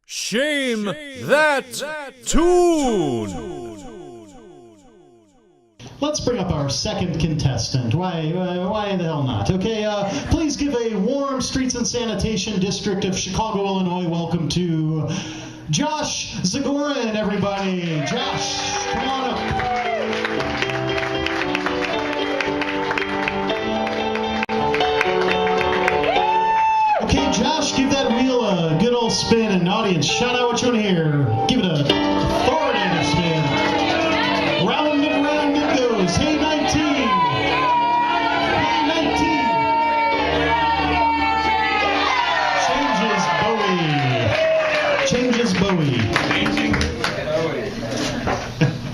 Shame that tune! Let's bring up our second contestant. Why the hell not? Okay, please give a warm Streets and Sanitation District of Chicago, Illinois welcome to Josh Zagoren, everybody. Josh, come on up. Okay, Josh, give that wheel a good old spin, and audience, shout out what you want to hear. Give it a authoritative spin. Round and round it goes. Hey, 19. Hey, 19. Changes Bowie.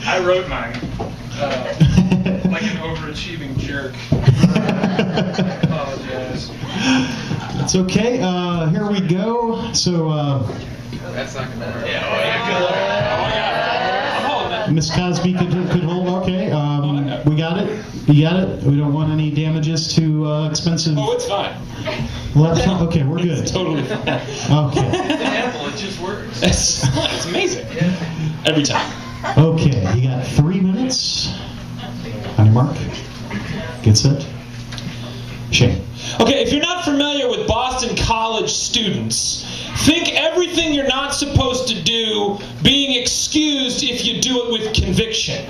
I wrote mine. Like an overachieving jerk. Apologize. It's okay. Here we go. So, That's not gonna work. Yeah, I'm holding it. Miss Cosby could hold. Okay. We got it. You got it. We don't want any damages to expensive. Oh, it's fine. Laptop. Okay, we're good. It's totally fine. Okay. It's Apple, it just works. It's amazing. Every time. Okay, you got 3 minutes. On your mark. Get set. Shane. Okay, if you're not familiar with Boston College students, think everything you're not supposed to do being excused if you do it with conviction.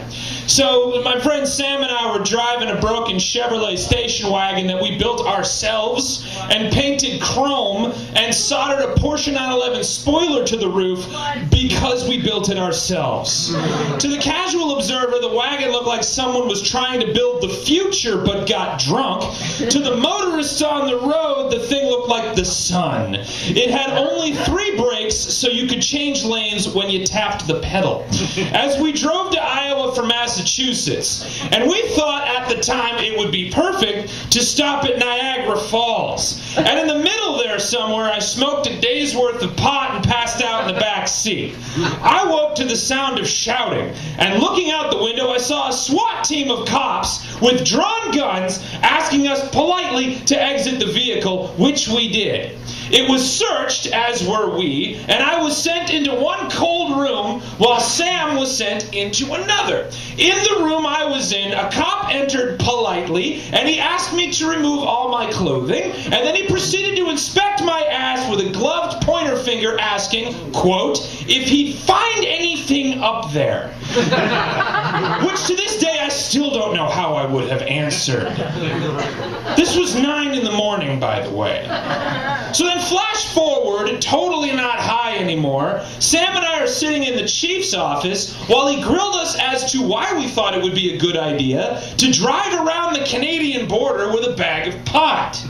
So my friend Sam and I were driving a broken Chevrolet station wagon that we built ourselves and painted chrome and soldered a Porsche 911 spoiler to the roof because we built it ourselves. To the casual observer, the wagon looked like someone was trying to build the future but got drunk. To the motorists on the road, the thing looked like the sun. It had only 3 brakes, so you could change lanes when you tapped the pedal. As we drove to Iowa from Massachusetts, and we thought at the time it would be perfect to stop at Niagara Falls. And in the middle there somewhere, I smoked a day's worth of pot and passed out in the back seat. I woke to the sound of shouting, and looking out the window, I saw a SWAT team of cops with drawn guns asking us politely to exit the vehicle, which we did. It was searched, as were we, and I was sent into one cold room while Sam was sent into another. In the room I was in, a cop entered politely, and he asked me to remove all my clothing, and then he proceeded to inspect my ass with a gloved pointer finger, asking, quote, if he'd find anything up there. Which to this day I still don't know how I would have answered. This was 9 in the morning, by the way. So then flash forward, totally not high anymore, Sam and I are sitting in the chief's office while he grilled us as to why we thought it would be a good idea to drive around the Canadian border with a bag of pot.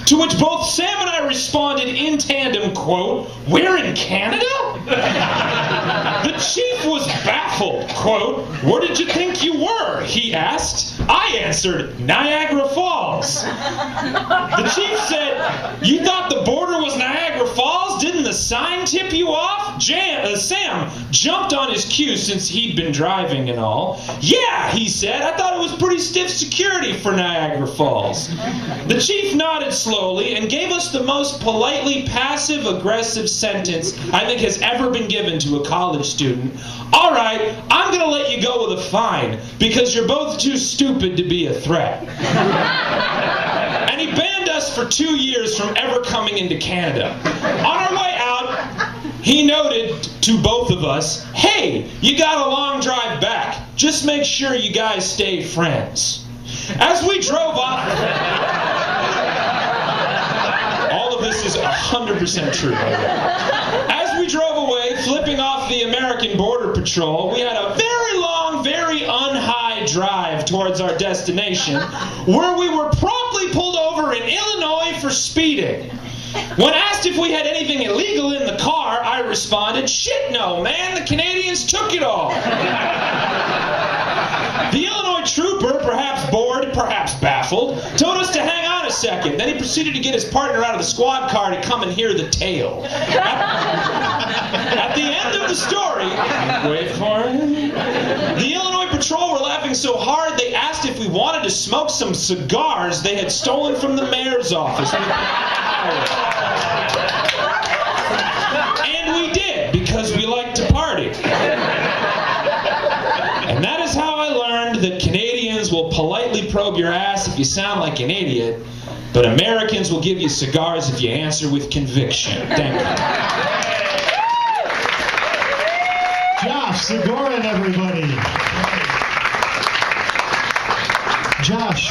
To which both Sam and I responded in tandem, quote, we're in Canada? The chief was baffled, quote, where did you think you were? He asked. I answered, Niagara Falls. The chief said, you thought the border was Niagara Falls? Didn't the sign tip you off? Sam jumped on his cue since he'd been driving and all. Yeah, he said, I thought it was pretty stiff security for Niagara Falls. The chief nodded slowly and gave us the most politely passive-aggressive sentence I think has ever been given to a college student. All right, I'm going to let you go with a fine because you're both too stupid to be a threat. And he banned us for 2 years from ever coming into Canada. On our way out, he noted to both of us, hey, you got a long drive back. Just make sure you guys stay friends. As we drove up... All of this is 100% true. As we drove away, flipping off the American Border Patrol, we had a very long, very unhigh drive towards our destination, where we were promptly pulled over in Illinois for speeding. When asked if we had anything illegal in the car, I responded, shit no, man, the Canadians took it all. The Illinois trooper, perhaps bored, perhaps baffled, told us to hang on a second. Then he proceeded to get his partner out of the squad car to come and hear the tale. At the end of the story, wait for it, the Illinois patrol were laughing so hard they asked if we wanted to smoke some cigars they had stolen from the mayor's office. And we did. learned that Canadians will politely probe your ass if you sound like an idiot, but Americans will give you cigars if you answer with conviction. Thank you. Josh Zagoren, everybody. Josh.